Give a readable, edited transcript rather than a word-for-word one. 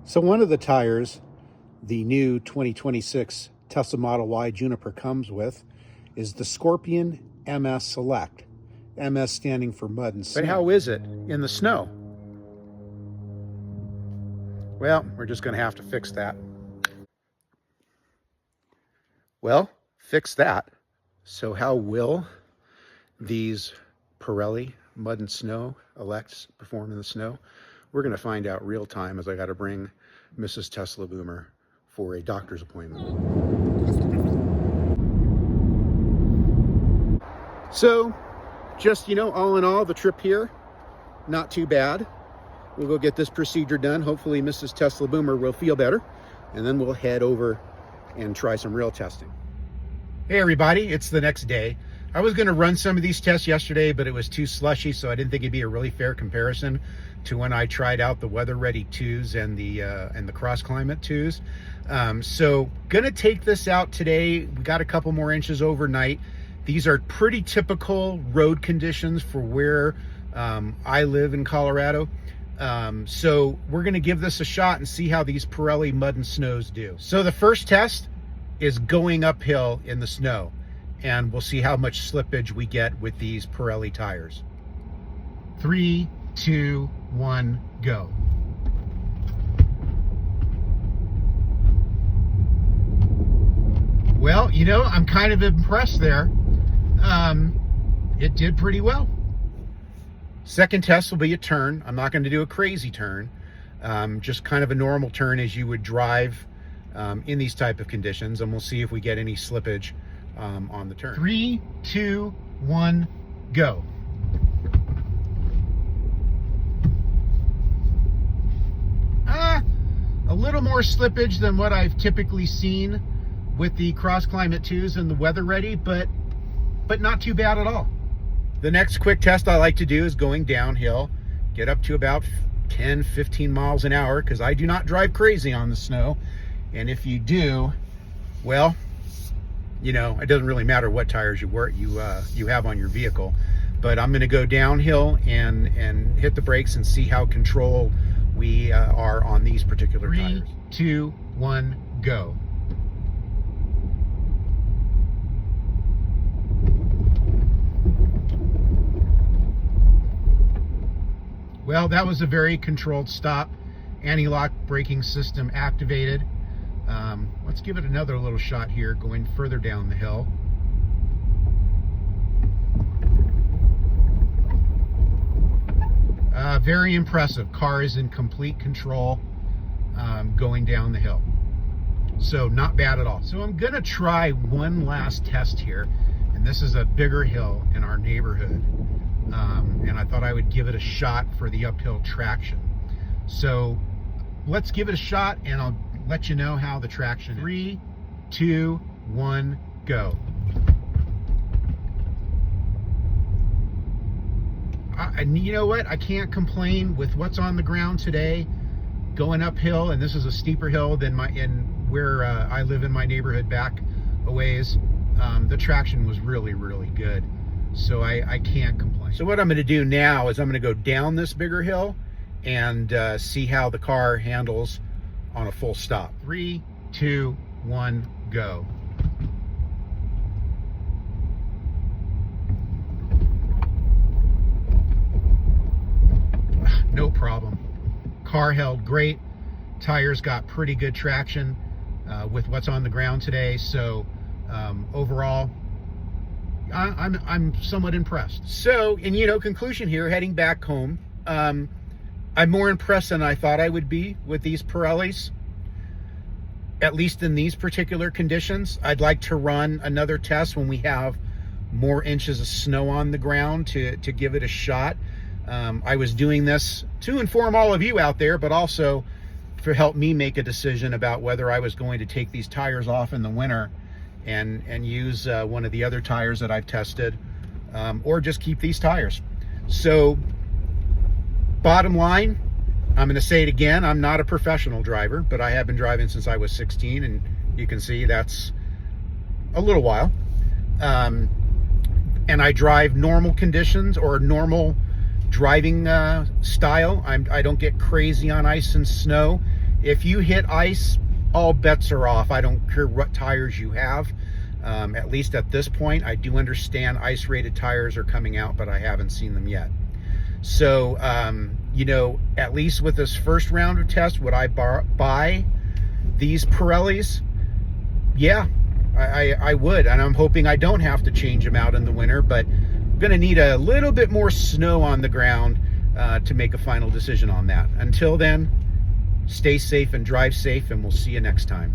So one of the tires the new 2026 Tesla Model Y Juniper comes with is the Scorpion MS Select. MS standing for mud and snow. But how is it in the snow? Well, we're just going to have to fix that. Well, fix that. So how will these Pirelli mud and snow elects perform in the snow? We're going to find out real time, as I got to bring Mrs. Tesla Boomer for a doctor's appointment. So just, all in all, the trip here, not too bad. We'll go get this procedure done. Hopefully Mrs. Tesla Boomer will feel better, and then we'll head over and try some real testing. Hey everybody, it's the next day. I was going to run some of these tests yesterday, but it was too slushy, so I didn't think it'd be a really fair comparison to when I tried out the WeatherReady2s and the CrossClimate 2s. So gonna take this out today. We got a couple more inches overnight. These are pretty typical road conditions for where I live in Colorado. So we're gonna give this a shot and see how these Perelli mud and snows do. So the first test is going uphill in the snow, and we'll see how much slippage we get with these Perelli tires. 3, 2, 1, go. Well, I'm kind of impressed there. It did pretty well. Second test will be a turn. I'm not going to do a crazy turn, just kind of a normal turn as you would drive in these type of conditions, and we'll see if we get any slippage on the turn. 3, 2, 1, go. A little more slippage than what I've typically seen with the CrossClimate 2s and the WeatherReady, but not too bad at all. The next quick test I like to do is going downhill, get up to about 10, 15 miles an hour, because I do not drive crazy on the snow. And if you do, well, it doesn't really matter what tires you have on your vehicle. But I'm going to go downhill and hit the brakes and see how controlled we are on these particular tires. 3, 2, 1, go. Well, that was a very controlled stop. Anti-lock braking system activated. Let's give it another little shot here, going further down the hill. Very impressive. Car is in complete control going down the hill. So not bad at all. So I'm gonna try one last test here, and this is a bigger hill in our neighborhood. And I thought I would give it a shot for the uphill traction. So let's give it a shot, and I'll let you know how the traction is. 3, 2, 1, go. And you know what? I can't complain with what's on the ground today. Going uphill, and this is a steeper hill than where I live in my neighborhood back a ways. The traction was really, really good. So I can't complain. So what I'm going to do now is I'm going to go down this bigger hill and see how the car handles on a full stop. 3, 2, 1, go. No problem. Car held great. Tires got pretty good traction with what's on the ground today. So overall, I'm somewhat impressed. So, in conclusion here, heading back home, I'm more impressed than I thought I would be with these Pirellis, at least in these particular conditions. I'd like to run another test when we have more inches of snow on the ground to give it a shot. I was doing this to inform all of you out there, but also to help me make a decision about whether I was going to take these tires off in the winter and use one of the other tires that I've tested, or just keep these tires. So bottom line, I'm going to say it again, I'm not a professional driver, but I have been driving since I was 16, and you can see that's a little while. And I drive normal conditions, or normal driving style. I don't get crazy on ice and snow, If you hit ice, all bets are off. I don't care what tires you have. At least at this point, I do understand ice rated tires are coming out, but I haven't seen them yet. So, you know, at least with this first round of tests, would I buy these Pirellis? Yeah, I would, and I'm hoping I don't have to change them out in the winter, but I'm gonna need a little bit more snow on the ground to make a final decision on that. Until then, stay safe and drive safe, and we'll see you next time.